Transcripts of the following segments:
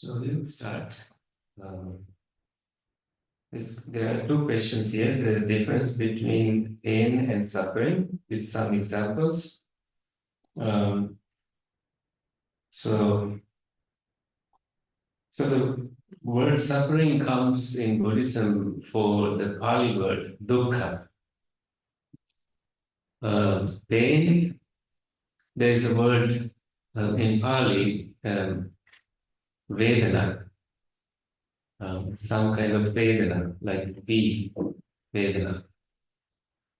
So we'll start. Um, there are two questions here: the difference between pain and suffering, with some examples. Um, so, so the word suffering comes in Buddhism for the Pali word dukkha. Pain, there is a word in Pali, Vedana, some kind of Vedana, like V, Vedana.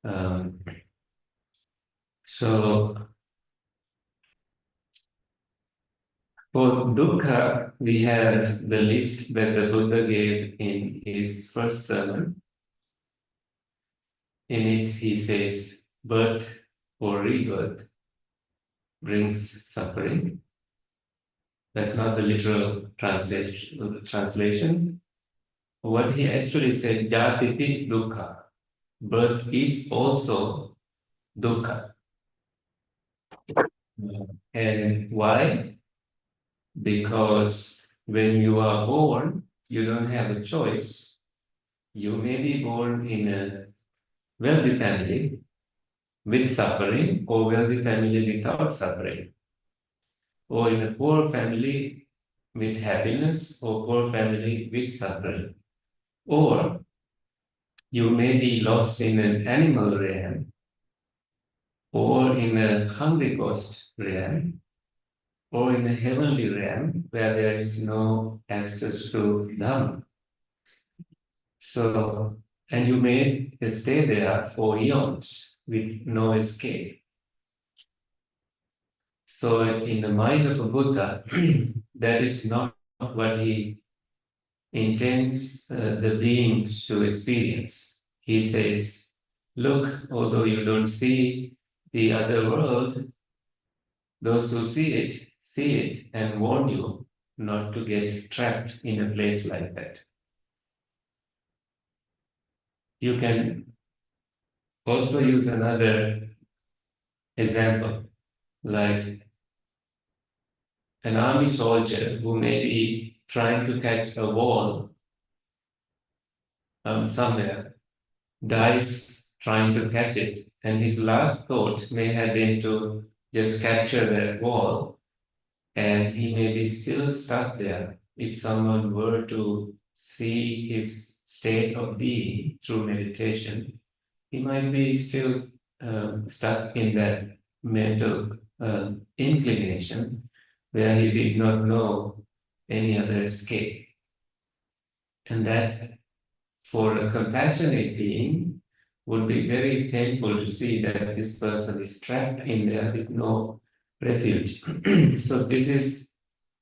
Um, so for dukkha, we have the list that the Buddha gave in his first sermon. In it, he says, birth or rebirth brings suffering. That's not the literal translation. What he actually said, jatiti dukkha. Birth is also dukkha. And why? Because when you are born, you don't have a choice. You may be born in a wealthy family with suffering, or wealthy family without suffering, or in a poor family with happiness, or poor family with suffering. Or you may be lost in an animal realm, or in a hungry ghost realm, or in a heavenly realm where there is no access to Dhamma. So, and you may stay there for eons with no escape. So, in the mind of a Buddha, that is not what he intends the beings to experience. He says, look, although you don't see the other world, those who see it and warn you not to get trapped in a place like that. You can also use another example, like an army soldier who may be trying to catch a ball somewhere, dies trying to catch it, and his last thought may have been to just capture that ball, and he may be still stuck there. If someone were to see his state of being through meditation, he might be still stuck in that mental inclination where he did not know any other escape. And that, for a compassionate being, would be very painful to see that this person is trapped in there with no refuge. So this is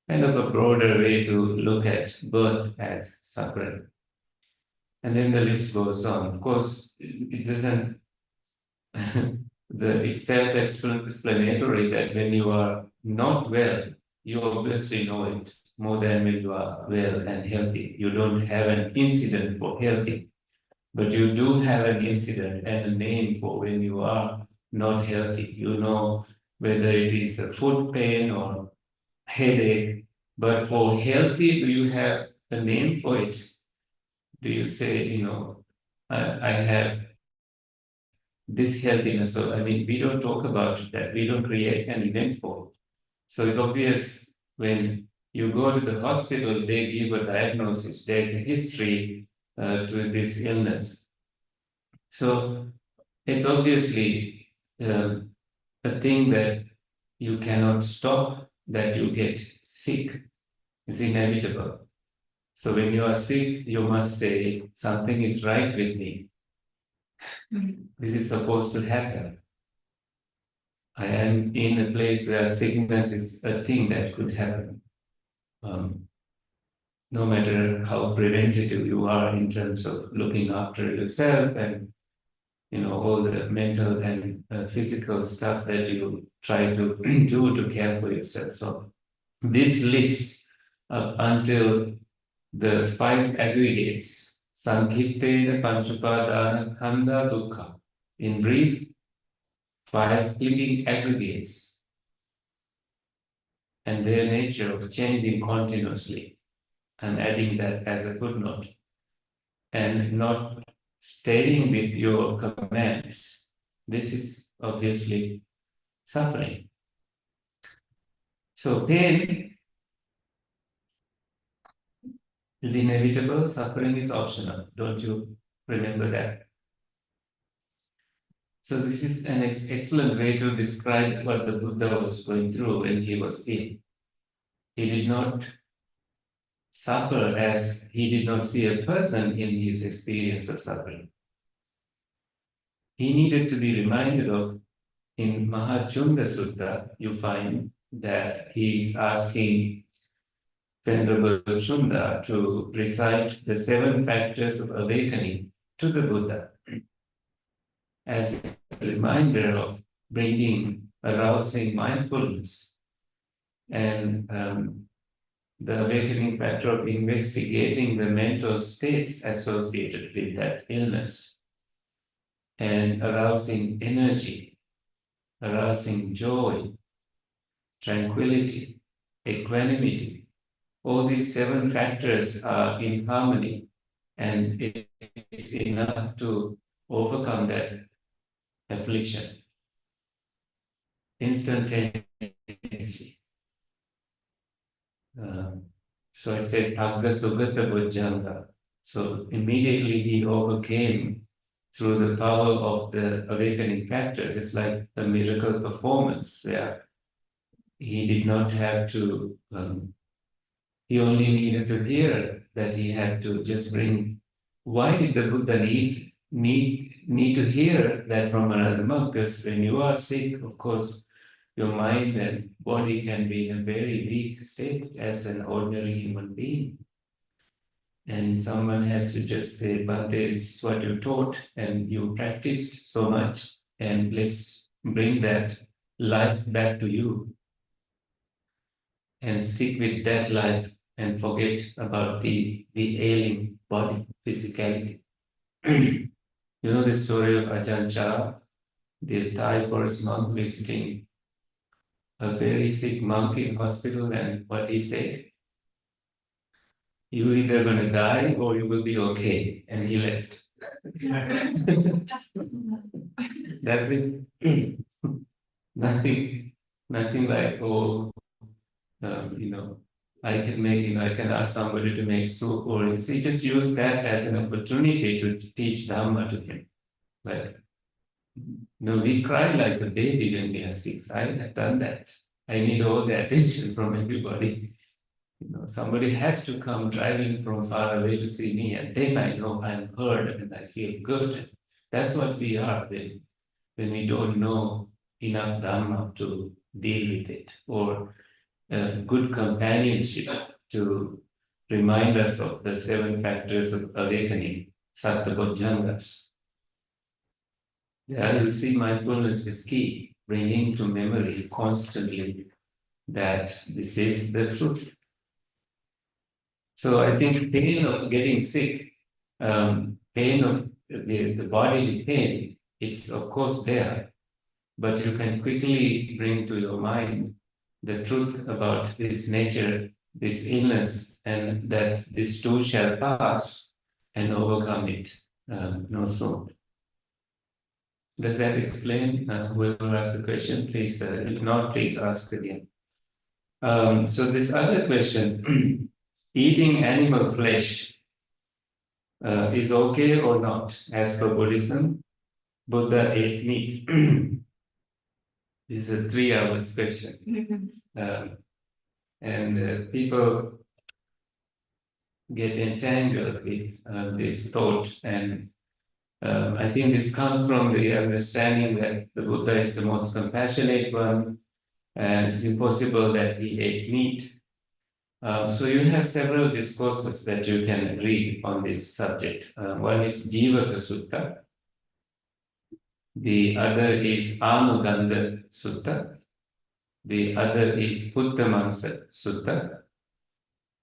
kind of a broader way to look at birth as suffering. And then the list goes on. Of course, it doesn't, it's self-explanatory that when you are not well, you obviously know it more than when you are well and healthy. You don't have an incident for healthy, but you do have an incident and a name for when you are not healthy. You know whether it is a foot pain or headache, but for healthy, do you have a name for it? Do you say, I have this healthiness? So, I mean, we don't talk about that. We don't create an event for it. So it's obvious when you go to the hospital, they give a diagnosis. There's a history to this illness. So it's obviously a thing that you cannot stop, that you get sick. It's inevitable. So when you are sick, you must say, something is right with me. This is supposed to happen. I am in a place where sickness is a thing that could happen. No matter how preventative you are in terms of looking after yourself and all the mental and physical stuff that you try to do to care for yourself. So this list up until the 5 aggregates, Sankhittena Panchupadana Khandha Dukkha. In brief, 5 living aggregates and their nature of changing continuously. I'm adding that as a footnote. And not staying with your commands. This is obviously suffering. So pain is inevitable, suffering is optional. Don't you remember that? So this is an excellent way to describe what the Buddha was going through when he was ill. He did not suffer as he did not see a person in his experience of suffering. He needed to be reminded of, in Mahachunda Sutta, you find that he is asking Venerable Chunda to recite the 7 factors of awakening to the Buddha as a reminder of bringing arousing mindfulness and the awakening factor of investigating the mental states associated with that illness and arousing energy, arousing joy, tranquility, equanimity. All these 7 factors are in harmony, and it's enough to overcome that affliction instantaneously. So it said Agga Sugata Bujjanga. So immediately he overcame through the power of the awakening factors. It's like a miracle performance there. He did not have to, he only needed to hear that he had to just bring. Why did the Buddha need to hear that from another monk? Because when you are sick, of course, your mind and body can be in a very weak state as an ordinary human being. And someone has to just say, Bhante, this is what you taught and you practiced so much, and let's bring that life back to you and stick with that life and forget about the ailing body, physicality. You know the story of Ajahn Chah, the Thai forest monk visiting a very sick monk in hospital, and what he said, you either gonna die or you will be okay. And he left. That's it. nothing like, oh, I can make, I can ask somebody to make soup, or he just used that as an opportunity to teach Dhamma to him. Like, we cry like a baby when we are sick. I have done that. I need all the attention from everybody. Somebody has to come driving from far away to see me, and then I know I'm heard and I feel good. That's what we are when we don't know enough Dhamma to deal with it, or good companionship to remind us of the 7 factors of awakening, Sattabodhyangas. Yeah, you see, mindfulness is key, bringing to memory constantly that this is the truth. So I think pain of getting sick, pain of the bodily pain, it's of course there, but you can quickly bring to your mind the truth about this nature, this illness, and that this too shall pass, and overcome it soon. Does that explain? Whoever asked the question, please, if not, please ask again. So this other question, eating animal flesh is okay or not? As per Buddhism, Buddha ate meat. This is a 3-hour question. And people get entangled with this thought. And I think this comes from the understanding that the Buddha is the most compassionate one, and it's impossible that he ate meat. So you have several discourses that you can read on this subject. One is Jivaka Sutta. The other is Anugandha Sutta. The other is Puttamansa Sutta.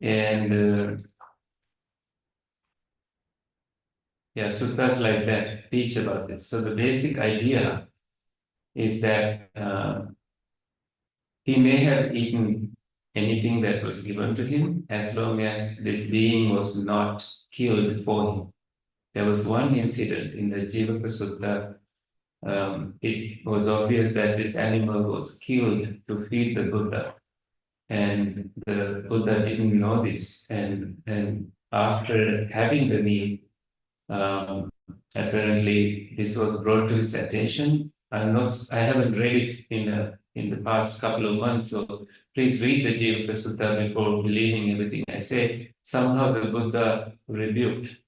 And suttas like that teach about this. So the basic idea is that he may have eaten anything that was given to him, as long as this being was not killed for him. There was one incident in the Jivaka Sutta. It was obvious that this animal was killed to feed the Buddha, and the Buddha didn't know this. And after having the meal, apparently this was brought to his attention. I haven't read it in the past couple of months, so please read the Jivaka Sutta before believing everything I say. Somehow the Buddha rebuked,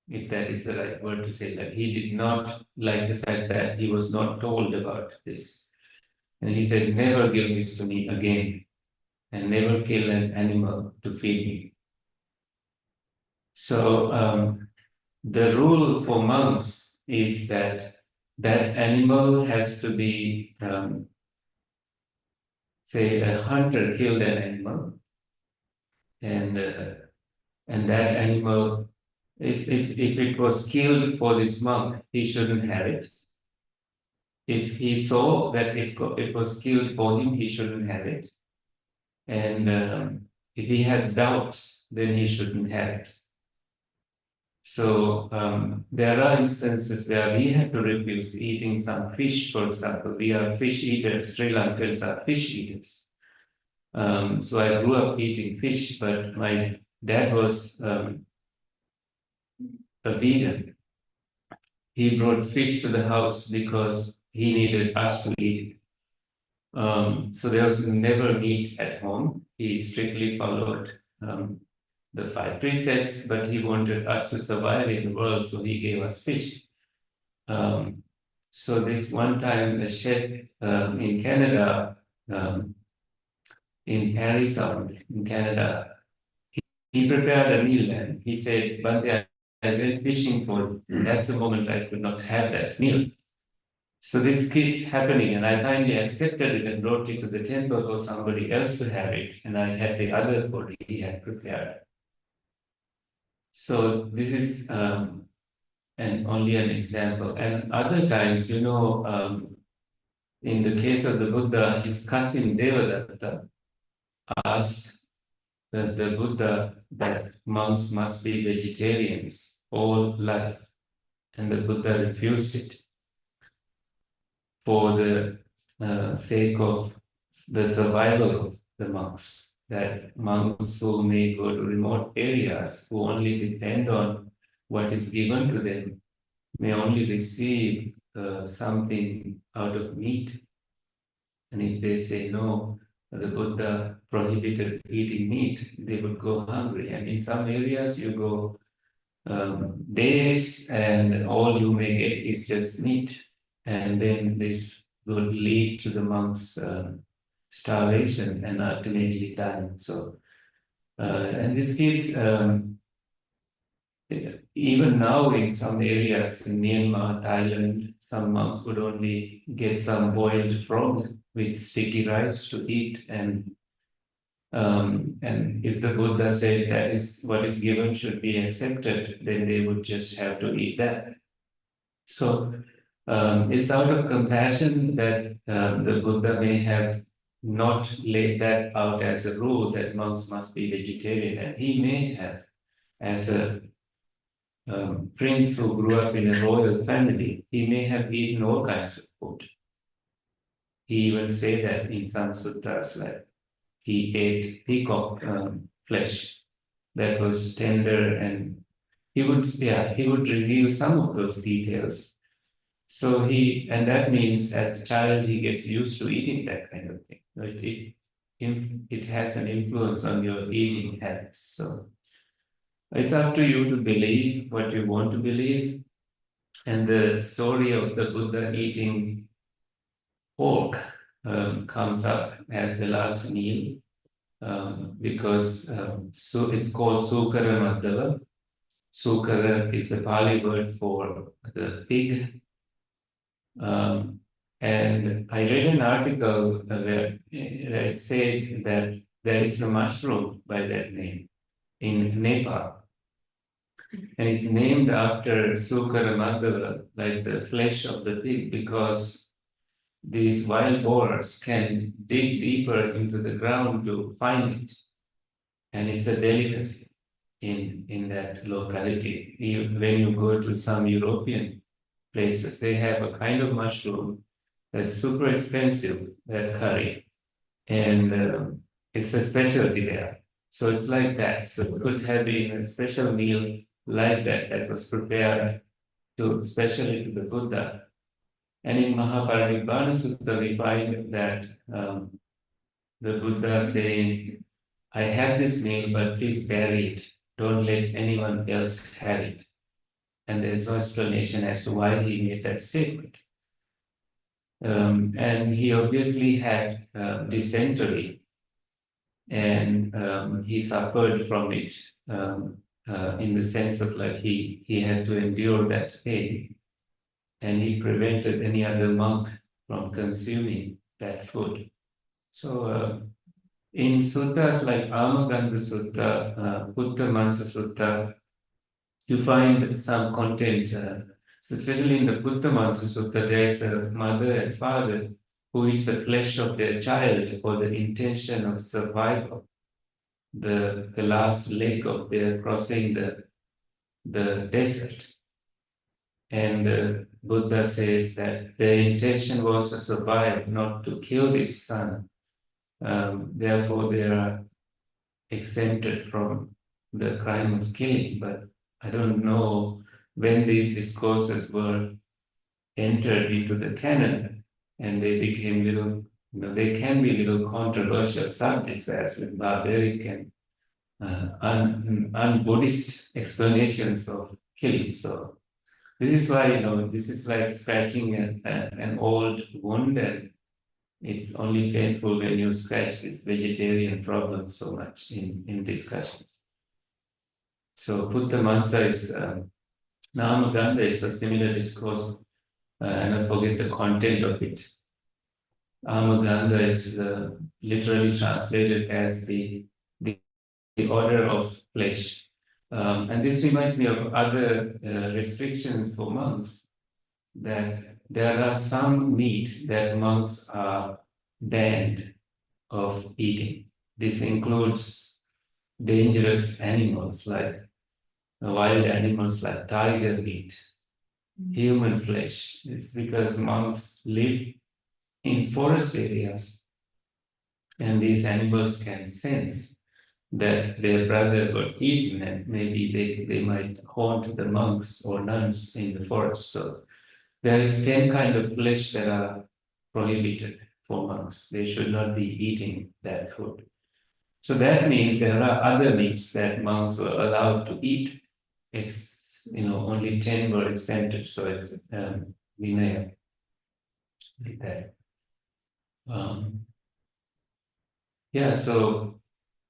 if that is the right word to say, that he did not like the fact that he was not told about this. And he said, never give this to me again, and never kill an animal to feed me. So the rule for monks is that that animal has to be, say, a hunter killed an animal, and that animal, if it was killed for this monk, he shouldn't have it. If he saw that it was killed for him, he shouldn't have it. And if he has doubts, then he shouldn't have it. So there are instances where we have to refuse eating some fish, for example. We are fish eaters. Sri Lankans are fish eaters. So I grew up eating fish, but my dad was a vegan. He brought fish to the house because he needed us to eat it. So there was never meat at home. He strictly followed the 5 precepts, but he wanted us to survive in the world, so he gave us fish. So this one time, a chef in Canada, in Paris, in Canada, he prepared a meal and he said, Bhante, I went fishing for it. And that's the moment I could not have that meal. So this keeps happening, and I kindly accepted it and brought it to the temple for somebody else to have it, and I had the other food he had prepared. So this is only an example. And other times, in the case of the Buddha, his cousin Devadatta asked the Buddha that monks must be vegetarians all life, and the Buddha refused it for the sake of the survival of the monks. That monks who may go to remote areas, who only depend on what is given to them, may only receive something out of meat. And if they say no, the Buddha prohibited eating meat, they would go hungry. And in some areas, you go days, and all you may get is just meat. And then this would lead to the monks' starvation and ultimately dying. So, and this gives, even now in some areas in Myanmar, Thailand, some monks would only get some boiled frog with sticky rice to eat. And if the Buddha said that is what is given should be accepted, then they would just have to eat that. So it's out of compassion that the Buddha may have not laid that out as a rule that monks must be vegetarian, and he may have, as a prince who grew up in a royal family, he may have eaten all kinds of food. He even said that in some sutras, like he ate peacock flesh that was tender, and he would reveal some of those details. So and that means as a child he gets used to eating that kind of thing. It has an influence on your eating habits. So it's up to you to believe what you want to believe. And the story of the Buddha eating pork comes up as the last meal because so it's called Sukara Madhava. Sukara is the Pali word for the pig. And I read an article where it said that there is a mushroom by that name in Nepal. And it's named after Sukara Madhava, like the flesh of the pig, because these wild boars can dig deeper into the ground to find it. And it's a delicacy in that locality. When you go to some European places, they have a kind of mushroom that's super expensive, that curry. And it's a specialty there. So it's like that. So it could have been a special meal like that that was prepared to especially to the Buddha. And in Mahaparinibbana Sutta, we find that the Buddha saying, I had this meal, but please bury it. Don't let anyone else have it. And there's no explanation as to why he made that statement. And he obviously had dysentery, and he suffered from it in the sense of like he had to endure that pain, and he prevented any other monk from consuming that food. So in suttas like Amagandha Sutta, Buddha Mansa Sutta, you find some content. So certainly in the Buddha Mansa Sutta, there is a mother and father who eats the flesh of their child for the intention of survival. The last leg of their crossing the desert. And the Buddha says that their intention was to survive, not to kill this son. Therefore, they are exempted from the crime of killing. But I don't know when these discourses were entered into the canon and they became little, they can be little controversial subjects as in barbaric and un-Buddhist explanations of killing. So this is why, this is like scratching an old wound, and it's only painful when you scratch this vegetarian problem so much in discussions. So Buddha Mansa is, Namagandha is a similar discourse, and I forget the content of it. Amagandha is literally translated as the order of flesh. And this reminds me of other restrictions for monks, that there are some meat that monks are banned of eating. This includes dangerous animals like wild animals like tiger meat, human flesh. It's because monks live in forest areas and these animals can sense that their brother got eaten, and maybe they might haunt the monks or nuns in the forest. So there is 10 kind of flesh that are prohibited for monks. They should not be eating that food. So that means there are other meats that monks were allowed to eat. Only 10 were exempted. So it's Vinaya like that. So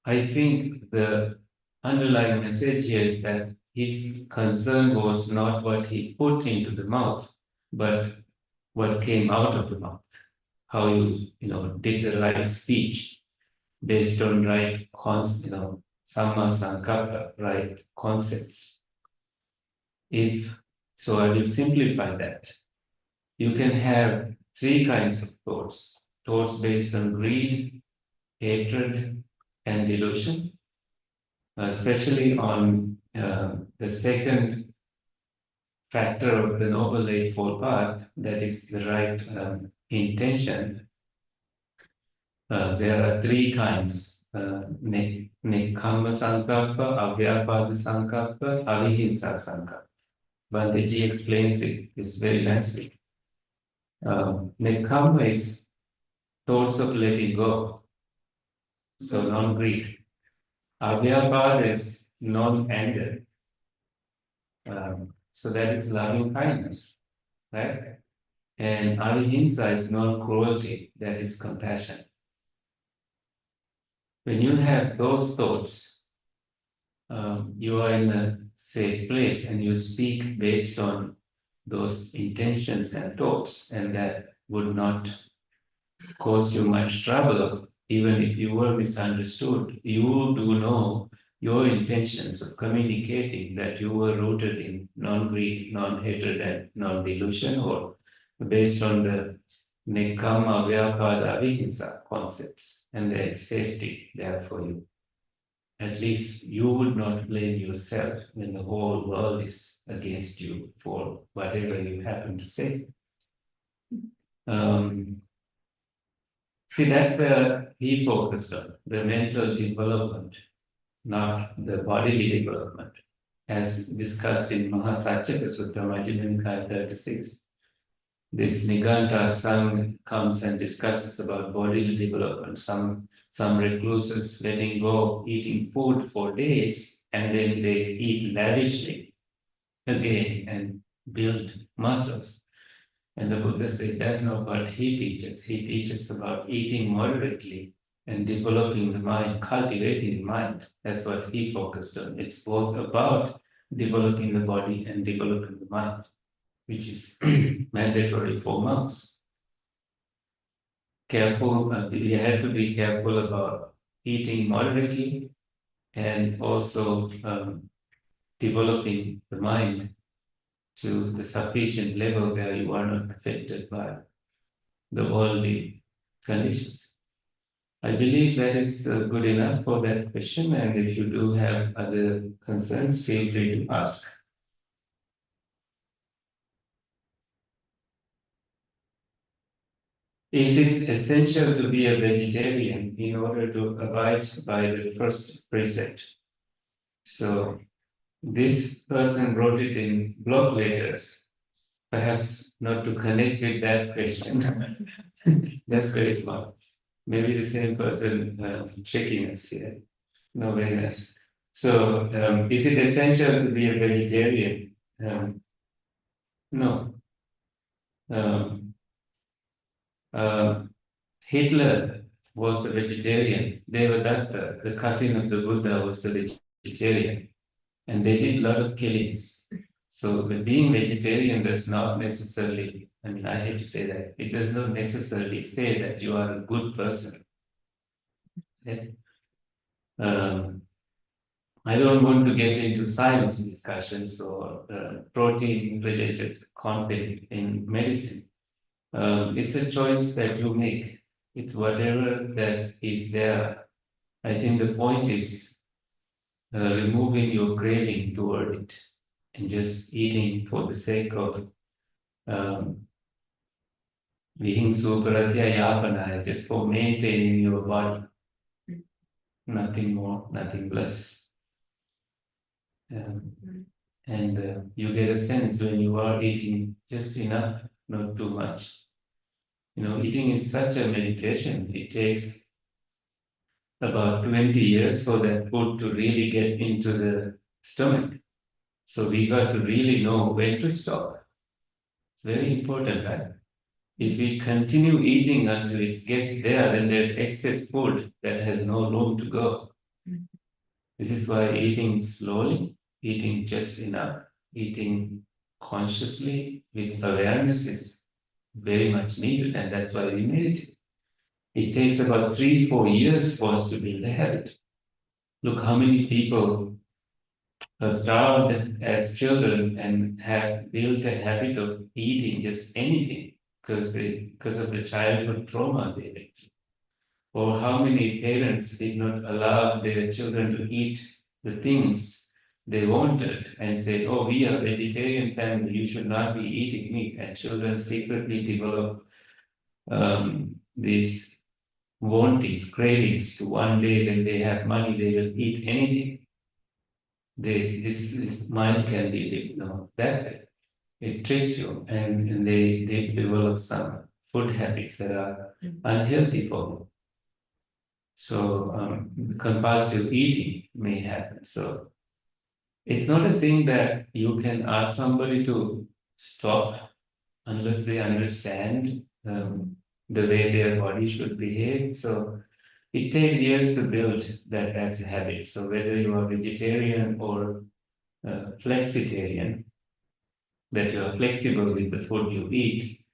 I think the underlying message here is that his concern was not what he put into the mouth, but what came out of the mouth. How you did the right speech based on right samma sankappa, right concepts. So I will simplify that. You can have 3 kinds of thoughts. Thoughts based on greed, hatred, and delusion, especially on the second factor of the Noble Eightfold Path, that is the right intention. There are 3 kinds: Nekkhamma Sankappa, Avyapada Sankappa, Avihimsa Sankappa. Bandeji explains this very nicely. Nekkhamma is thoughts of letting go, so non-greed. Avyapada is non-anger, so that is loving kindness, right? And Avihimsa is non-cruelty, that is compassion. When you have those thoughts, you are in a safe place and you speak based on those intentions and thoughts, and that would not cause you much trouble. Even if you were misunderstood, you do know your intentions of communicating that you were rooted in non-greed, non-hatred, and non-delusion, or based on the Nikama, Vyapada, Vihimsa concepts, and there is safety there for you. At least you would not blame yourself when the whole world is against you for whatever you happen to say. See, that's where he focused on, the mental development, not the bodily development, as discussed in Mahasachaka Sutta, Majjhima 36. This Niganta Sang comes and discusses about bodily development. Some recluses letting go of eating food for days, and then they eat lavishly again and build muscles. And the Buddha said that's not what he teaches. He teaches about eating moderately and developing the mind, cultivating the mind. That's what he focused on. It's both about developing the body and developing the mind, which is mandatory for monks. You have to be careful about eating moderately and also developing the mind to the sufficient level where you are not affected by the worldly conditions. I believe that is good enough for that question, and if you do have other concerns, feel free to ask. Is it essential to be a vegetarian in order to abide by the first precept? So this person wrote it in block letters, perhaps not to connect with that question. That's very smart. Maybe the same person tricking us here. No, very nice. So, is it essential to be a vegetarian? No. Hitler was a vegetarian. Devadatta, the cousin of the Buddha, was a vegetarian. And they did a lot of killings. So being vegetarian does not necessarily, I hate to say that, it does not necessarily say that you are a good person. Okay? I don't want to get into science discussions or protein-related content in medicine. It's a choice that you make. It's whatever that is there. I think the point is removing your craving toward it and just eating for the sake of being superatyayapana, just for maintaining your body. Nothing more, nothing less. And you get a sense when you are eating just enough, not too much. Eating is such a meditation. It takes about 20 years for that food to really get into the stomach. So we got to really know when to stop. It's very important, right? If we continue eating until it gets there, then there's excess food that has no room to go. This is why eating slowly, eating just enough, eating consciously with awareness is very much needed, and that's why we made it. It takes about 3-4 years for us to build a habit. Look how many people are starved as children and have built a habit of eating just anything because of the childhood trauma they went through. Or how many parents did not allow their children to eat the things they wanted and said, oh, we are a vegetarian family, you should not be eating meat. And children secretly develop these wantings, cravings to one day when they have money, they will eat anything. This mind can be that way. It tricks you, and they develop some food habits that are unhealthy for them. So compulsive eating may happen. So it's not a thing that you can ask somebody to stop unless they understand the way their body should behave. So it takes years to build that as a habit. So whether you are vegetarian or flexitarian, that you are flexible with the food you eat,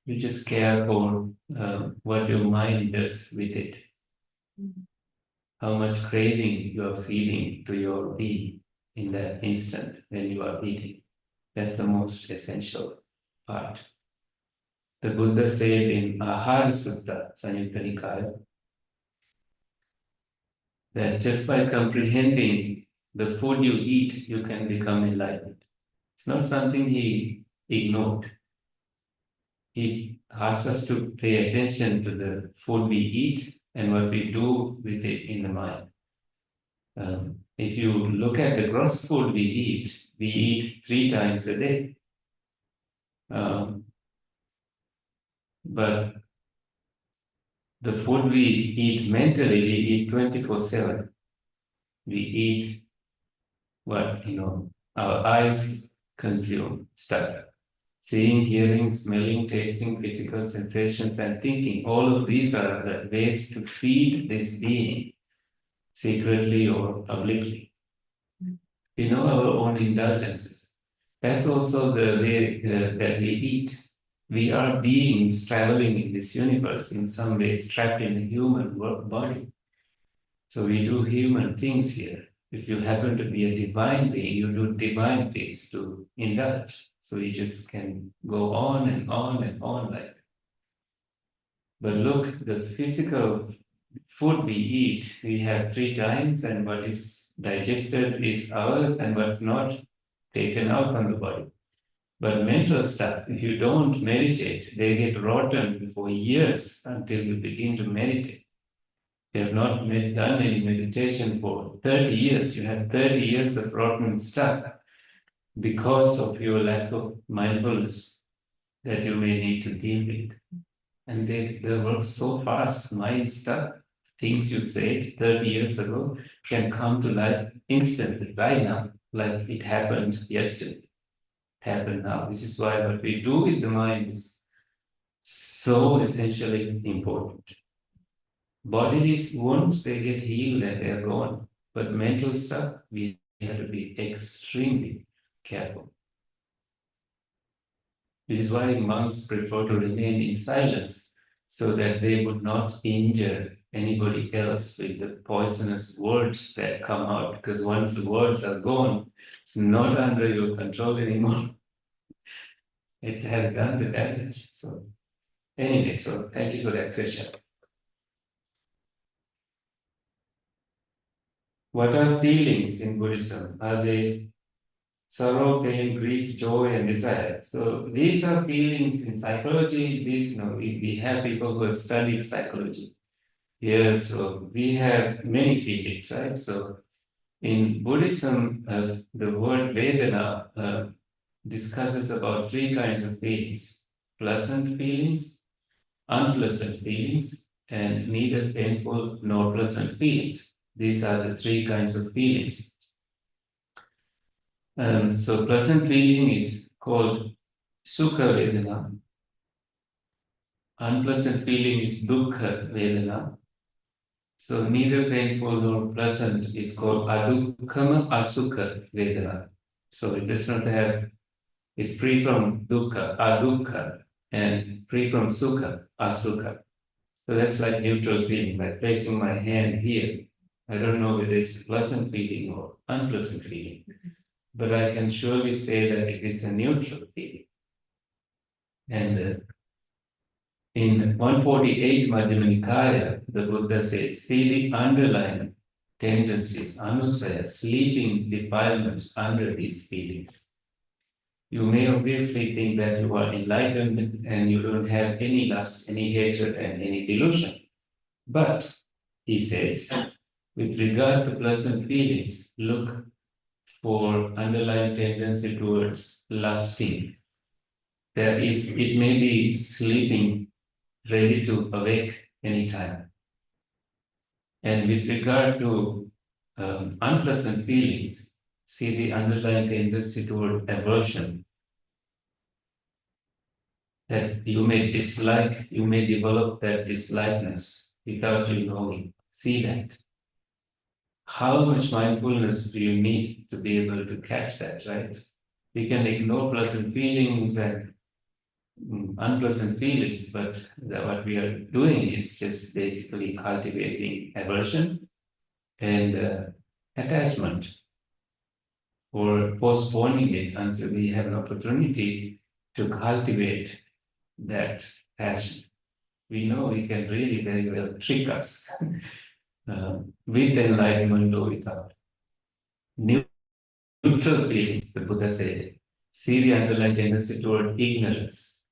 you just care for what your mind does with it. How much craving you are feeling to your being in that instant when you are eating. That's the most essential part. The Buddha said in Ahara Sutta, Samyutta Nikaya, that just by comprehending the food you eat, you can become enlightened. It's not something he ignored. He asks us to pay attention to the food we eat and what we do with it in the mind. If you look at the gross food we eat 3 times a day. But the food we eat mentally, we eat 24/7. We eat what, our eyes consume stuff. Seeing, hearing, smelling, tasting, physical sensations, and thinking. All of these are the ways to feed this being, secretly or publicly. We know our own indulgences. That's also the way that we eat. We are beings traveling in this universe, in some ways trapped in a human body. So we do human things here. If you happen to be a divine being, you do divine things to indulge. So you just can go on and on and on like that. But look, the physical food we eat, we have 3 times, and what is digested is ours, and what's not taken out from the body. But mental stuff, if you don't meditate, they get rotten for years until you begin to meditate. You have not done any meditation for 30 years. You have 30 years of rotten stuff because of your lack of mindfulness that you may need to deal with. And they work so fast. Mind stuff, things you said 30 years ago can come to life instantly, right now, like it happened yesterday. Happen now. This is why what we do with the mind is so essentially important. Bodily wounds, they get healed and they're gone. But mental stuff, we have to be extremely careful. This is why monks prefer to remain in silence so that they would not injure anybody else with the poisonous words that come out. Because once the words are gone, it's not under your control anymore. It has done the damage. So anyway, so thank you for that question. What are feelings in Buddhism? Are they sorrow, pain, grief, joy, and desire? So these are feelings in psychology. We have people who have studied psychology here. So we have many feelings, right? So in Buddhism, the word Vedana discusses about 3 kinds of feelings: pleasant feelings, unpleasant feelings, and neither painful nor pleasant feelings. These are the 3 kinds of feelings. So pleasant feeling is called Sukha Vedana. Unpleasant feeling is Dukkha Vedana. So neither painful nor pleasant is called Adukkhama Asukha Vedana. So it does not have, it's free from Dukkha, Adukkha, and free from Sukha, Asukha. So that's like neutral feeling, like placing my hand here. I don't know whether it's a pleasant feeling or unpleasant feeling, but I can surely say that it is a neutral feeling. And in 148 Majjhima Nikaya, the Buddha says, see the underlying tendencies, anusaya, sleeping defilements under these feelings. You may obviously think that you are enlightened and you don't have any lust, any hatred, and any delusion. But, he says, with regard to pleasant feelings, look for underlying tendency towards lusting. It may be sleeping, ready to awake anytime. And with regard to unpleasant feelings, see the underlying tendency toward aversion. That you may dislike, you may develop that dislikeness without you knowing. See that. How much mindfulness do you need to be able to catch that, right? We can ignore pleasant feelings and unpleasant feelings, but what we are doing is just basically cultivating aversion and attachment, or postponing it until we have an opportunity to cultivate that passion. We know we can really very well trick us with enlightenment or without. Neutral feelings, the Buddha said, see the underlying tendency toward ignorance,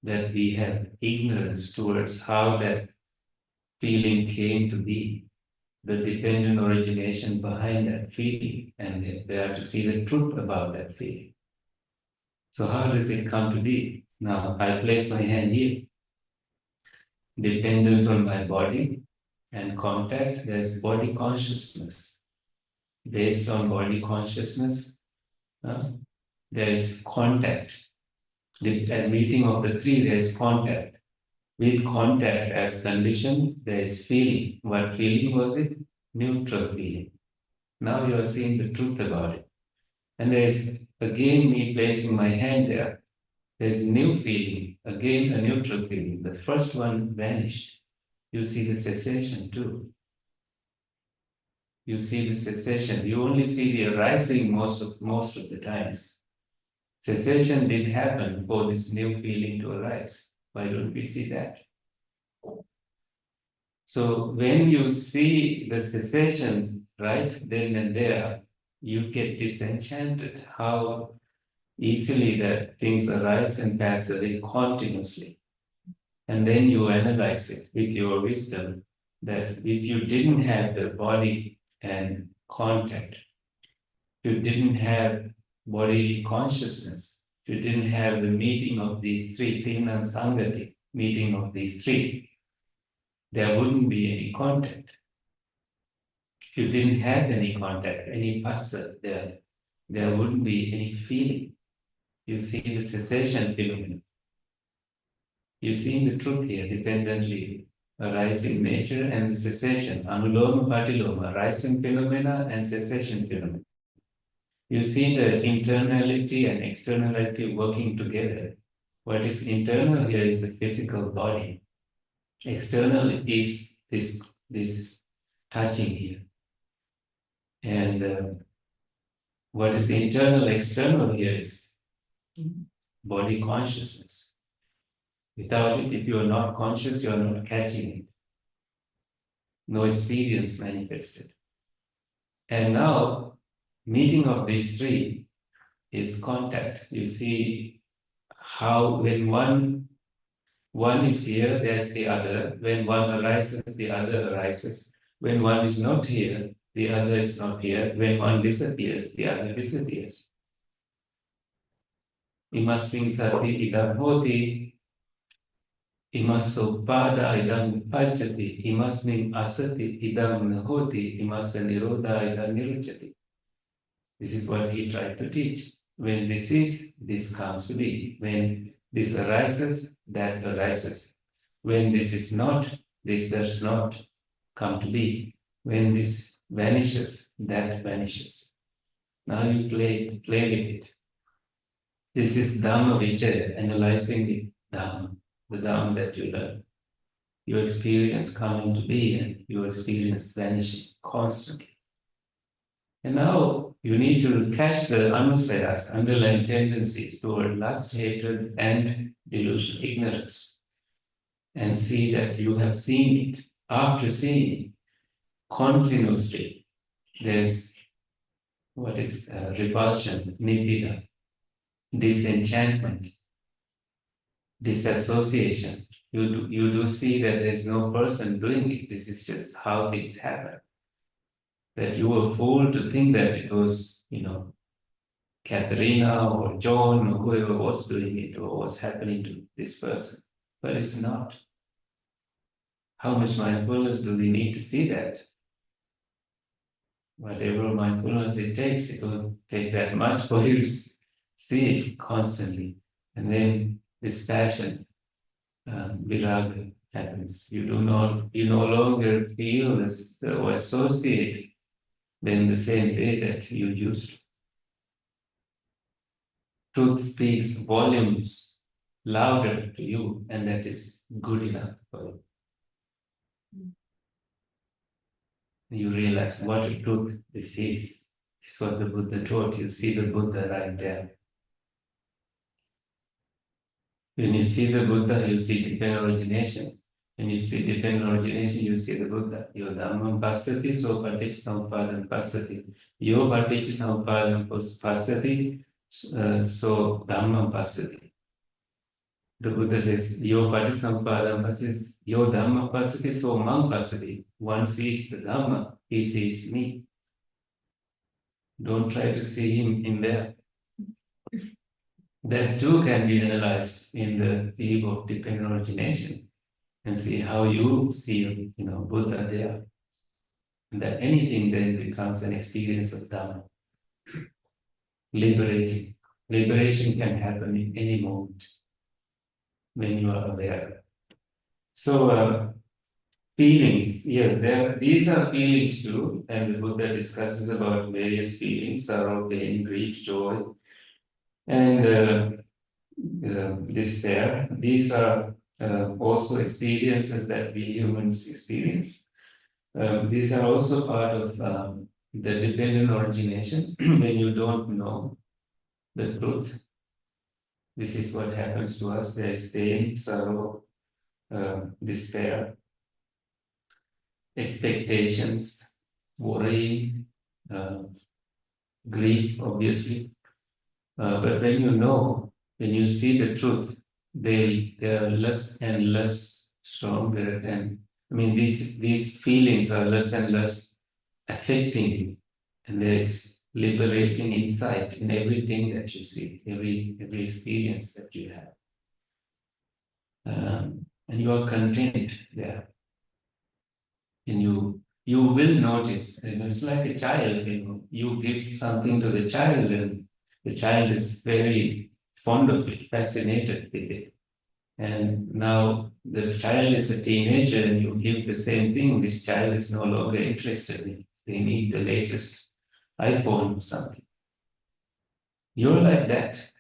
that we have ignorance towards how that feeling came to be, the dependent origination behind that feeling, and we have to see the truth about that feeling. So how does it come to be? Now, I place my hand here, dependent on my body and contact, there's body consciousness. Based on body consciousness, there is contact. The meeting of the three, there is contact. With contact as condition, there is feeling. What feeling was it? Neutral feeling. Now you are seeing the truth about it. And there is again me placing my hand there. There's new feeling, again a neutral feeling. The first one vanished. You see the cessation too. You see the cessation. You only see the arising most of the times. Cessation did happen for this new feeling to arise. Why don't we see that? So when you see the cessation right then and there, you get disenchanted how easily that things arise and pass away continuously. And then you analyze it with your wisdom that if you didn't have the body and contact, if you didn't have bodily consciousness, if you didn't have the meeting of these three, Tina and Sangati, meeting of these three, there wouldn't be any contact. If you didn't have any contact, any passa there wouldn't be any feeling. You see the cessation phenomenon. You see the truth here, dependently arising nature and the cessation, anuloma patiloma, rising phenomena and cessation phenomena. You see the internality and externality working together. What is internal here is the physical body. External is this touching here. And what is internal, external here is body consciousness. Without it, if you are not conscious, you are not catching it. No experience manifested. And now, meeting of these three is contact. You see how when one is here, there's the other. When one arises, the other arises. When one is not here, the other is not here. When one disappears, the other disappears. Imasmin sati idam hoti, imaso pada idam pajati, imasmin asati idam nahoti, imasa nirodha idam niruchati. This is what he tried to teach. When this is, this comes to be. When this arises, that arises. When this is not, this does not come to be. When this vanishes, that vanishes. Now you play with it. This is Dhamma Vichaya, analyzing the Dhamma that you learn. Your experience coming to be and your experience vanishing constantly. And now you need to catch the anusayas, underlying tendencies toward lust, hatred, and delusion, ignorance, and see that you have seen it. After seeing it continuously, there's what is revulsion, nibbida, disenchantment, disassociation. You do see that there's no person doing it. This is just how things happen. That you were fooled to think that it was, Katharina or John or whoever was doing it or was happening to this person. But it's not. How much mindfulness do we need to see that? Whatever mindfulness it takes, it will take that much for you to see it constantly. And then this passion, viraga, happens. You no longer feel this or associate them the same way that you used to. Truth speaks volumes louder to you, and that is good enough for you. You realize what a truth this is. This is what the Buddha taught you. See the Buddha right there. When you see the Buddha, you see dependent origination. When you see dependent origination, you see the Buddha. Yo Dhammam Passati, so Paticca Passati. Yo Paticca Passati, so Dhammam Passati. The Buddha says, Yo Paticca Passati, Yo Dhamma Passati, so Mam Passati. One sees the Dhamma, he sees me. Don't try to see him in there. That too can be analyzed in the field of dependent origination and see how you see, Buddha there. And that anything then becomes an experience of Dhamma. Liberating. Liberation can happen in any moment when you are aware. So feelings, yes, these are feelings too, and the Buddha discusses about various feelings: sorrow, pain, grief, joy, and despair. These are also experiences that we humans experience. These are also part of the dependent origination. When you don't know the truth, this is what happens to us. There is pain, sorrow, despair, expectations, worry, grief, obviously. But when you know, when you see the truth, they are less and less stronger. And I mean, these feelings are less and less affecting you. And there's liberating insight in everything that you see, every experience that you have. And you are content there. And you will notice, it's like a child, you give something to the child and the child is very fond of it, fascinated with it. And now the child is a teenager and you give the same thing, this child is no longer interested in it. They need the latest iPhone or something. You're like that.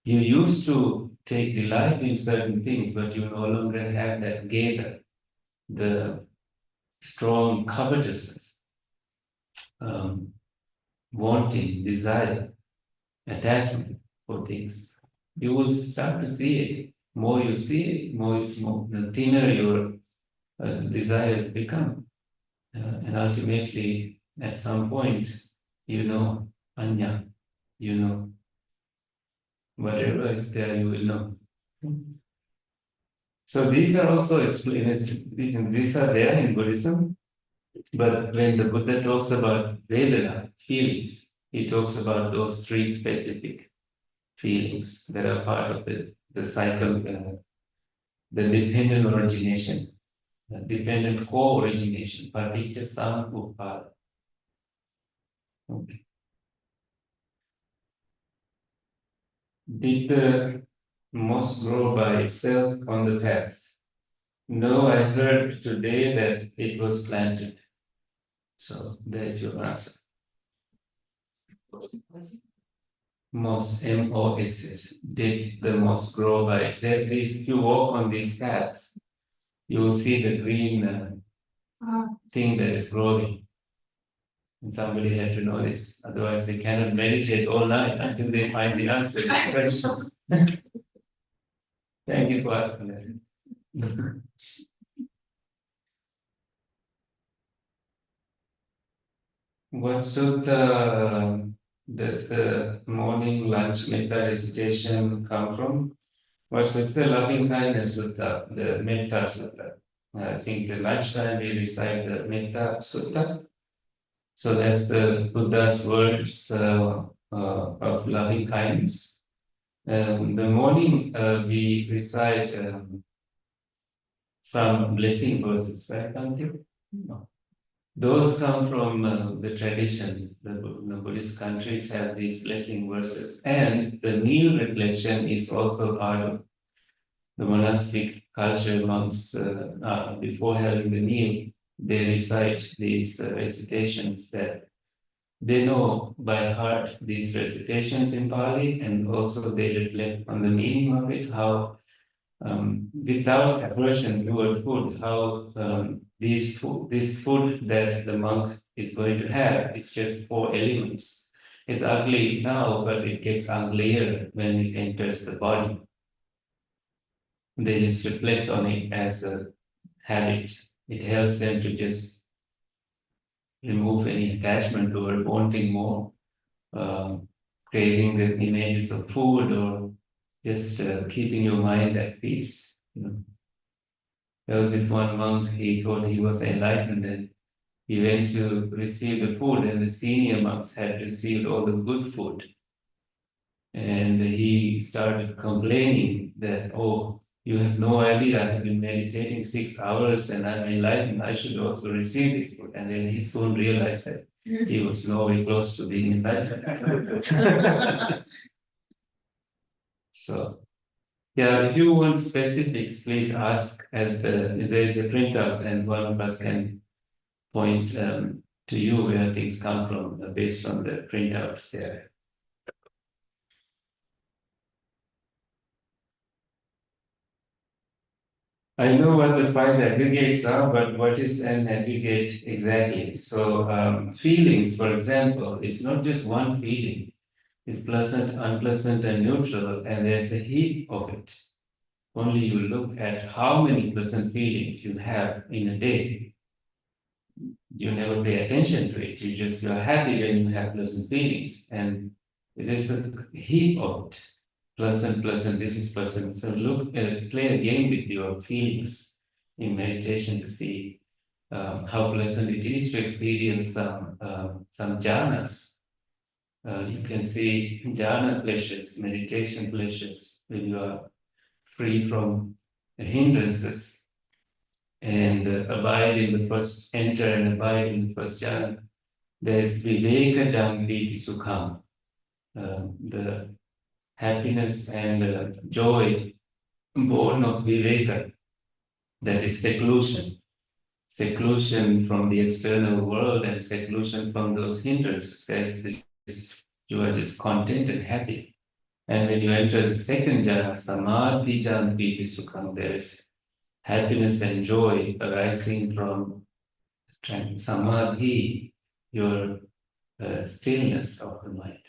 You used to take delight in certain things, but you no longer have that gather, the strong covetousness, wanting, desire, attachment for things. You will start to see it. More you see it, more the thinner your desires become. And ultimately, at some point, Anya, whatever is there, you will know. So these are also explained, these are there in Buddhism, but when the Buddha talks about Vedana, feelings, he talks about those three specific feelings that are part of the cycle, the dependent origination, the dependent co-origination, paticca samuppada. Okay. Did the moss grow by itself on the path? No, I heard today that it was planted. So there's your answer. Moss, M-O-S-S. Did the moss grow by itself? If you walk on these paths, you will see the green thing that is growing. And somebody had to know this. Otherwise, they cannot meditate all night until they find the answer to this question. Thank you for asking that. What sutta does the morning lunch metta recitation come from? Well, so it's the loving kindness sutta, the metta sutta. I think the lunchtime we recite the metta sutta. So that's the Buddha's words of loving kindness. The morning we recite some blessing verses, right, Kanti? No. Those come from the tradition. The Buddhist countries have these blessing verses. And the meal reflection is also part of the monastic culture. Monks, before having the meal, they recite these recitations that they know by heart, these recitations in Pali, and also they reflect on the meaning of it, how without aversion toward food, how this food that the monk is going to have is just 4 elements. It's ugly now, but it gets uglier when it enters the body. they just reflect on it as a habit. It helps them to just remove any attachment toward wanting more, um, craving the images of food, or just keeping your mind at peace. There was this one monk, he thought he was enlightened, and he went to receive the food, and the senior monks had received all the good food. And he started complaining that, oh, you have no idea, I have been meditating 6 hours and I'm enlightened, I should also receive this food. And then he soon realized that he was nowhere close to being enlightened. So, yeah, if you want specifics, please ask there's a printout and one of us can point to you where things come from based on the printouts there. I know what the five aggregates are, but what is an aggregate exactly? So feelings, for example, it's not just one feeling. It's pleasant, unpleasant, and neutral, and there's a heap of it. Only you look at how many pleasant feelings you have in a day. You never pay attention to it. You're happy when you have pleasant feelings, and there's a heap of it. Pleasant, pleasant, this is pleasant. So play a game with your feelings in meditation to see how pleasant it is to experience some jhanas. You can see jhana pleasures, meditation pleasures, when you are free from hindrances and enter and abide in the first jhana. There is viveka janti sukham, the happiness and joy born of viveka, that is seclusion. Seclusion from the external world and seclusion from those hindrances. There's this, you are just content and happy. And when you enter the second jhana, samadhi janti sukham, there is happiness and joy arising from samadhi, your stillness of the mind.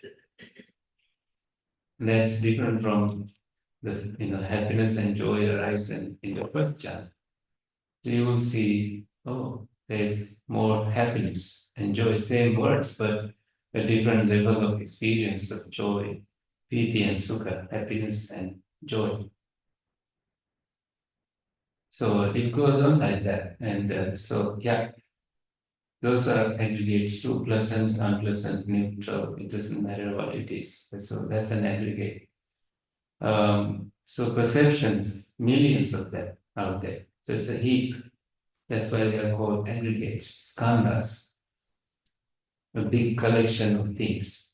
And that's different from the happiness and joy arising in the first jhana. So you will see, oh, there's more happiness and joy, same words, but a different level of experience of joy, piti and sukha, happiness and joy. So it goes on like that. And so, yeah, those are aggregates too, pleasant, unpleasant, neutral. It doesn't matter what it is. So that's an aggregate. So perceptions, millions of them out there. So it's a heap. That's why they are called aggregates, skandhas, a big collection of things.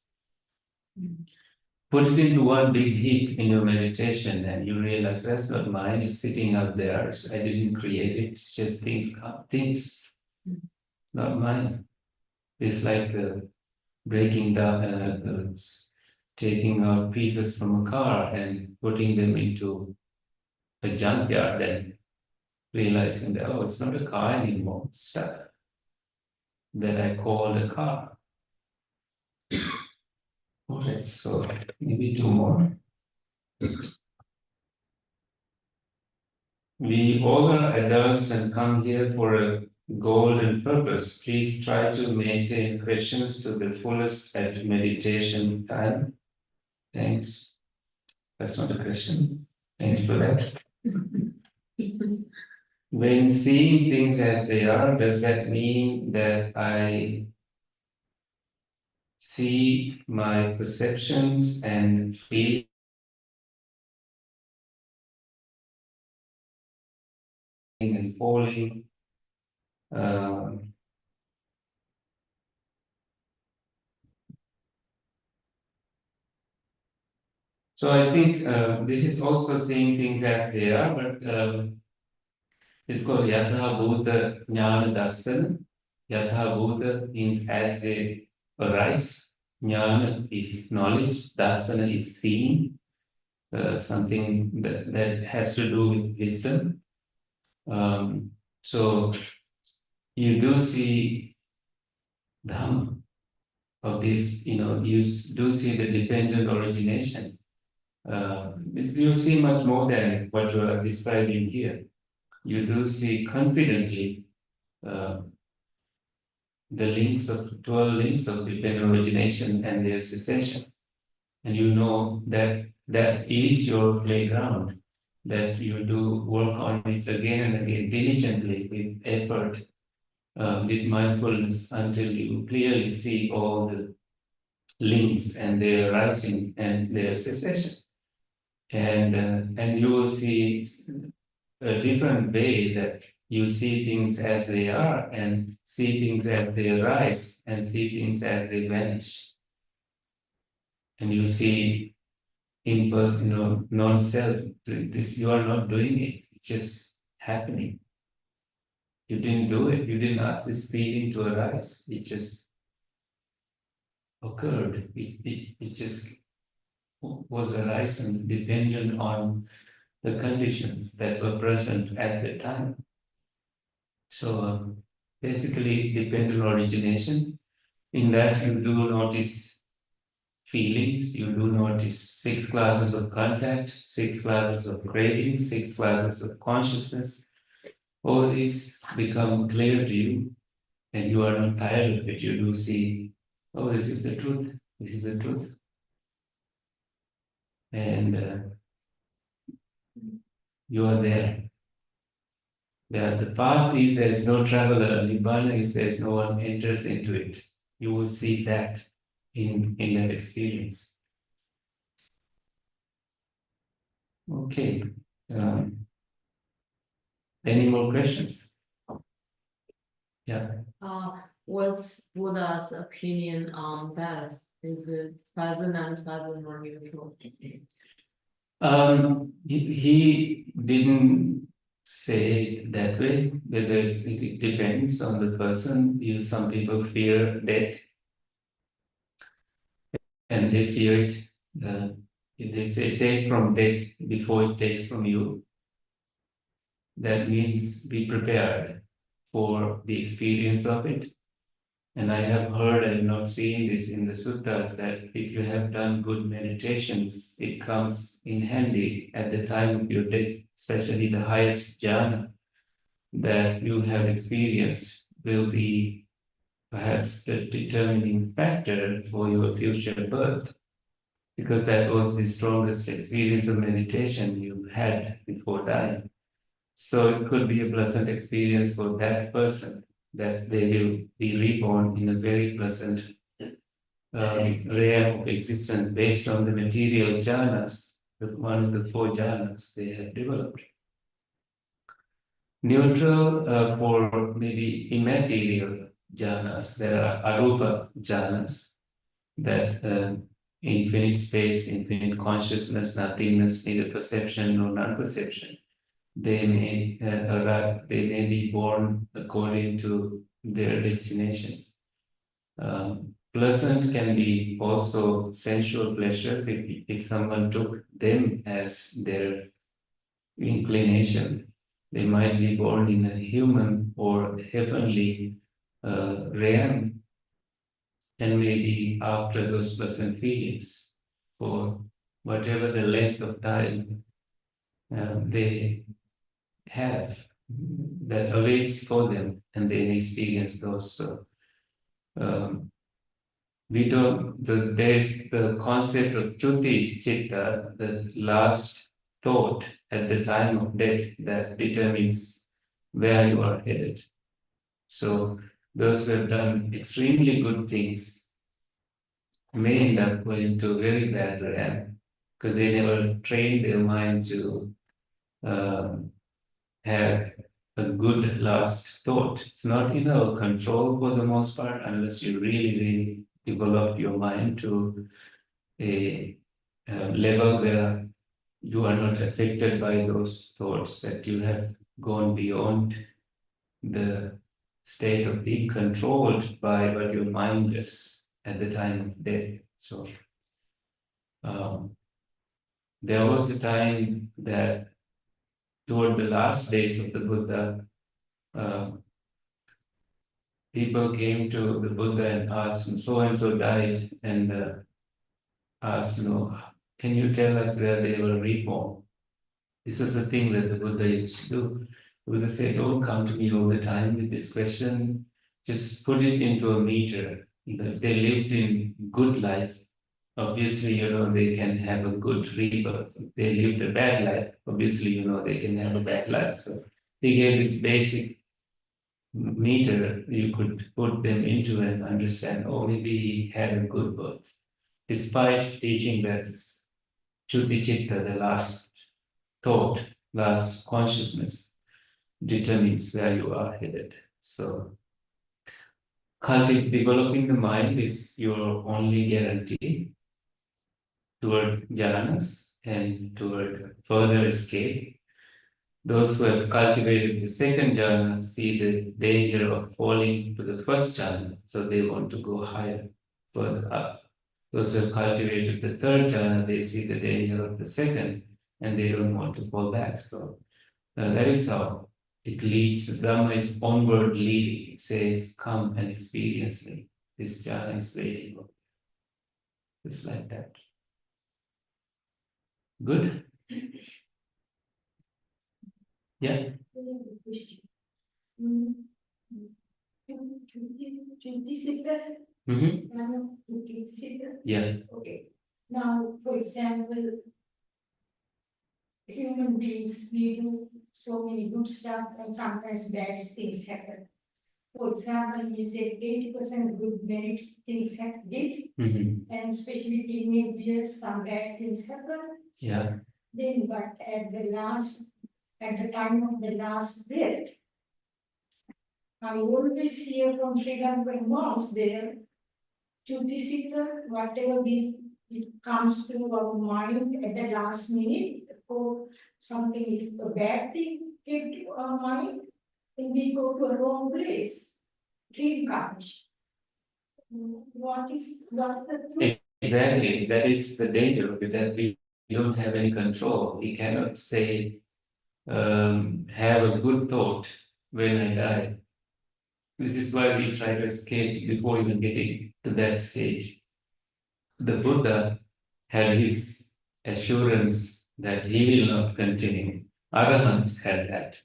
Put it into one big heap in your meditation, and you realize that's not mine, it's sitting out there. I didn't create it, it's just things, not mine. It's like breaking down, taking out pieces from a car and putting them into a junkyard and realizing that, oh, it's not a car anymore, stuff that I called a car. Okay, so maybe two more. We all are adults and come here for a golden purpose. Please try to maintain questions to the fullest at meditation time. Thanks. That's not a question. Thank you for that. When seeing things as they are, does that mean that I see my perceptions and feelings and falling? So I think this is also seeing things as they are, but it's called Yatha Bhuta Jnana Darsana. Yatha Bhuta means as they arise. Jnana is knowledge. Darsana is seeing, something that has to do with wisdom. So you do see Dhamma of this, you do see the dependent origination You see much more than what you are describing here. You do see confidently uh, the links of 12 links of dependent origination and their cessation. And you know that that is your playground, that you do work on it again and again, diligently, with effort, with mindfulness, until you clearly see all the links and their rising and their cessation. And you will see a different way, that you see things as they are, and see things as they arise, and see things as they vanish. And you see in person, non-self. This, you are not doing it. It's just happening. You didn't do it. You didn't ask this feeling to arise. It just occurred. It just was arising, dependent on the conditions that were present at the time. So basically, dependent origination. In that, you do notice feelings, you do notice 6 classes of contact, 6 classes of craving, 6 classes of consciousness. All these become clear to you, and you are not tired of it. You do see, oh, this is the truth, this is the truth. And you are there. The path is there is no traveler, Nibbana is there is no one enters into it. You will see that in that experience. Okay. Any more questions? Yeah. What's Buddha's opinion on death? Is it pleasant and pleasant or neutral? He didn't say it that way, whether it depends on the person. Some people fear death, and they fear it. They say, take from death before it takes from you. That means be prepared for the experience of it. And I have heard, I have not seen this in the suttas, that if you have done good meditations, it comes in handy at the time of your death, especially the highest jhana that you have experienced will be perhaps the determining factor for your future birth, because that was the strongest experience of meditation you've had before dying. So it could be a pleasant experience for that person, that they will be reborn in a very pleasant realm of existence based on the material jhanas, one of the 4 jhanas they have developed. Neutral for maybe immaterial jhanas. There are arupa jhanas, that infinite space, infinite consciousness, nothingness, neither perception nor non-perception. They may arrive, they may be born according to their destinations. Pleasant can be also sensual pleasures if someone took them as their inclination. They might be born in a human or heavenly realm, and maybe after those pleasant feelings for whatever the length of time they have that awaits for them, and they experience those. So we don't, there's the concept of chuti chitta, the last thought at the time of death, that determines where you are headed. So those who have done extremely good things may end up going to a very bad realm, because they never trained their mind to have a good last thought. It's not in our control for the most part, unless you really develop your mind to a level where you are not affected by those thoughts, that you have gone beyond the state of being controlled by what your mind is at the time of death. So there was a time that toward the last days of the Buddha, people came to the Buddha and asked, so and so died, and asked, can you tell us where they were reborn? This was the thing that the Buddha used to do. The Buddha said, don't come to me all the time with this question. Just put it into a meter. If they lived in good life, obviously, they can have a good rebirth. If they lived a bad life, obviously, they can have a bad life. So he gave this basic meter you could put them into and understand, oh, maybe he had a good birth. Despite teaching that Chuti Chitta, the last thought, last consciousness, determines where you are headed. So developing the mind is your only guarantee toward jhanas and toward further escape. Those who have cultivated the second jhana see the danger of falling to the first jhana, so they want to go higher, further up. Those who have cultivated the third jhana, they see the danger of the second, and they don't want to fall back. So that is how it leads. Dhamma is onward leading. It says, come and experience me. This jhana is waiting for you. It's like that. Good? Yeah? Yeah. Okay. Now, for example, human beings, we do so many good stuff and sometimes bad things happen. For example, you said 80% good merit things did, and especially teenage years, some bad things happen. Yeah. Then, but at the time of the last breath, I always hear from Sri Lankan monks there, Chutisika, whatever it comes to our mind at the last minute, or something, if a bad thing came to our mind, then we go to a wrong place. Dream comes. What's the truth? Exactly. That is the danger of it, that we don't have any control. We cannot say, have a good thought when I die. This is why we try to escape before even getting to that stage. The Buddha had his assurance that he will not continue. Arahants had that.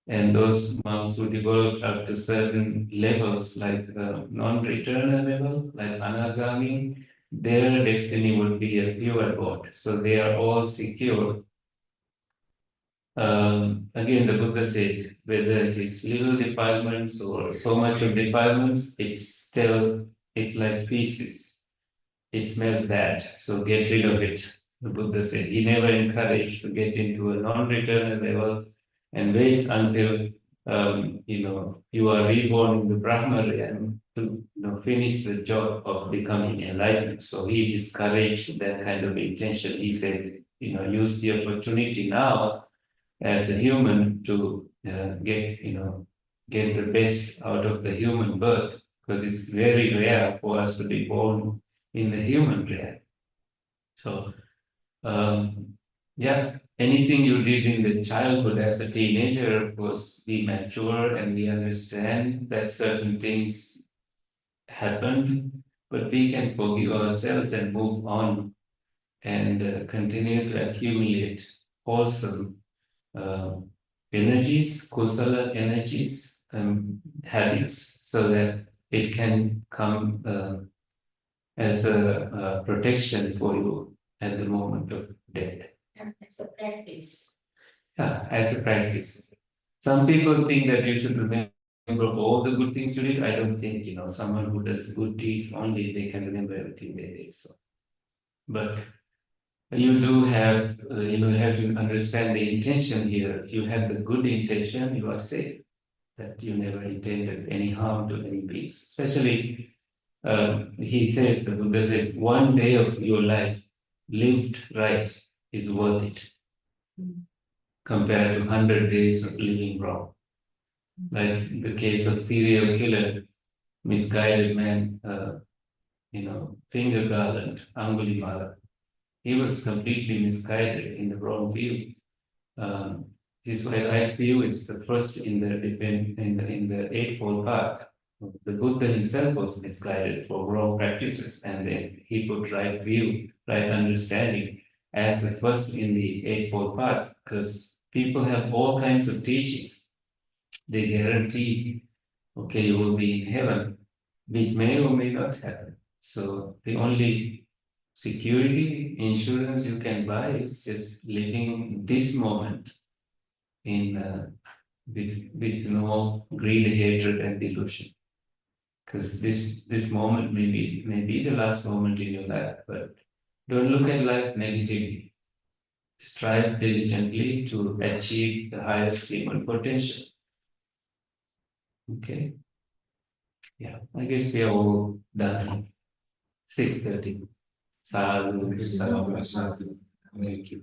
And those monks who developed up to certain levels, like the non-returner level, like anagami, their destiny would be a pure God. So they are all secure. Again, the Buddha said, whether it is little defilements or so much of defilements, it's like feces. It smells bad, so get rid of it. The Buddha said he never encouraged to get into a non-returner level and wait until you are reborn in the Brahma realm to finish the job of becoming enlightened. So he discouraged that kind of intention. He said, use the opportunity now as a human to get the best out of the human birth, because it's very rare for us to be born in the human realm. So, anything you did in the childhood as a teenager, of course, we mature and we understand that certain things happened, but we can forgive ourselves and move on and continue to accumulate wholesome energies, kusala energies, habits, so that it can come as a protection for you at the moment of death. And it's a practice. Yeah, as a practice. Some people think that you should remember all the good things you did. I don't think, someone who does good deeds only, they can remember everything they did. So, but you do have, you have to understand the intention here. If you have the good intention, you are safe. That you never intended any harm to any beings. Especially, he says, the Buddha says, one day of your life lived right is worth it compared to 100 days of living wrong. Like the case of serial killer, misguided man, finger garland, Angulimala. He was completely misguided in the wrong view. This is why right view is the first in the Eightfold Path. The Buddha himself was misguided for wrong practices, and then he put right view, right understanding as the first in the Eightfold Path, because people have all kinds of teachings. They guarantee, okay, you will be in heaven, which may or may not happen. So the only security insurance you can buy is just living this moment in with no greed, hatred, and delusion. Because this moment may be the last moment in your life, but don't look at life negatively. Strive diligently to achieve the highest human potential. Okay. Yeah, I guess we are all done. 6:30. Sadhu, sadhu, sadhu. Thank you.